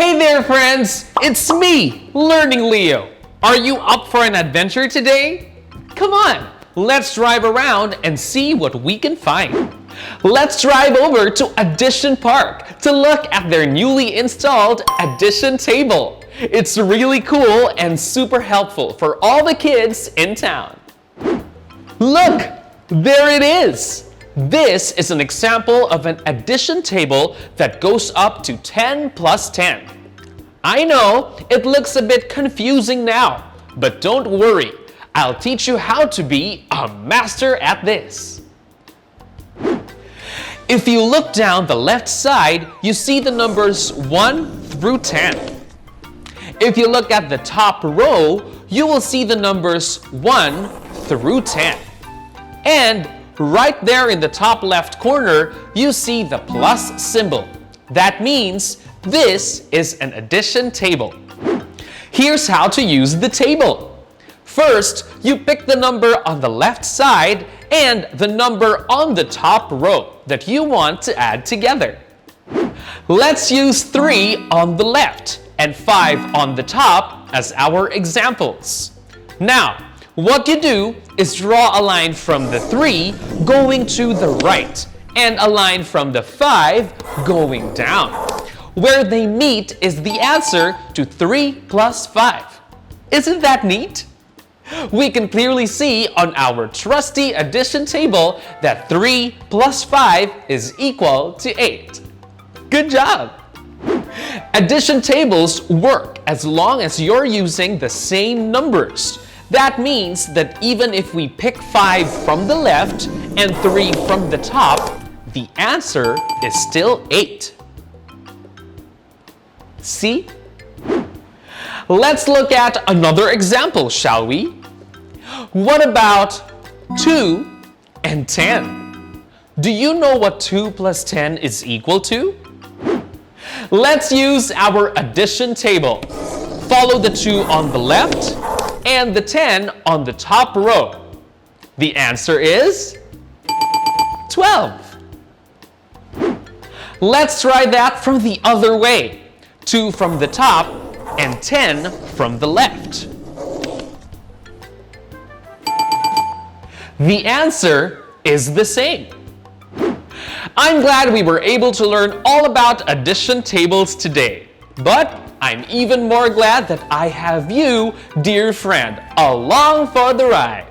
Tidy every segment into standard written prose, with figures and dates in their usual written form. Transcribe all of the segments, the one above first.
Hey there, friends! It's me, Learning Leo. Are you up for an adventure today? Come on, let's drive around and see what we can find. Let's drive over to Addition Park to look at their newly installed addition table. It's really cool and super helpful for all the kids in town. Look, there it is. This is an example of an addition table that goes up to 10 plus 10. I know it looks a bit confusing now, but don't worry. I'll teach you how to be a master at this. If you look down the left side, you see the numbers 1 through 10. If you look at the top row, you will see the numbers 1 through 10. And right there in the top left corner, you see the plus symbol. That means this is an addition table. Here's how to use the table. First, you pick the number on the left side and the number on the top row that you want to add together. Let's use 3 on the left and 5 on the top as our examples. Now, what you do is draw a line from the 3 going to the right and a line from the 5 going down. Where they meet is the answer to 3 plus 5. Isn't that neat? We can clearly see on our trusty addition table that 3 plus 5 is equal to 8. Good job! Addition tables work as long as you're using the same numbers. That means that even if we pick 5 from the left and 3 from the top, the answer is still 8. See? Let's look at another example, shall we? What about 2 and 10? Do you know what 2 plus 10 is equal to? Let's use our addition table. Follow the 2 on the left and the 10 on the top row. The answer is 12. Let's try that from the other way. 2 from the top and 10 from the left. The answer is the same. I'm glad we were able to learn all about addition tables today. But I'm even more glad that I have you, dear friend, along for the ride.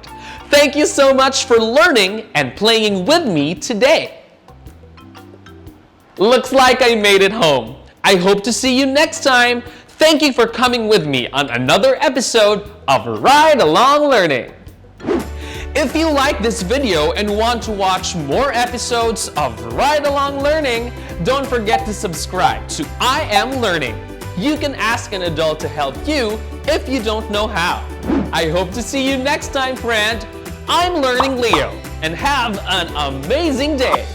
Thank you so much for learning and playing with me today. Looks like I made it home. I hope to see you next time. Thank you for coming with me on another episode of Ride Along Learning. If you like this video and want to watch more episodes of Ride Along Learning, don't forget to subscribe to I Am Learning. You can ask an adult to help you if you don't know how. I hope to see you next time, friend. I'm Learning Leo, and have an amazing day.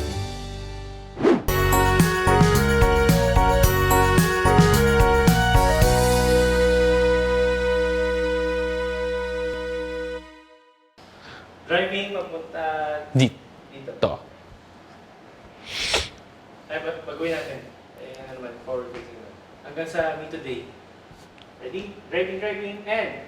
Driving papunta Dito. Ay, baguhin natin. Ay, ano naman, forward facing naman. Hanggang sa me today. Ready? Driving, and...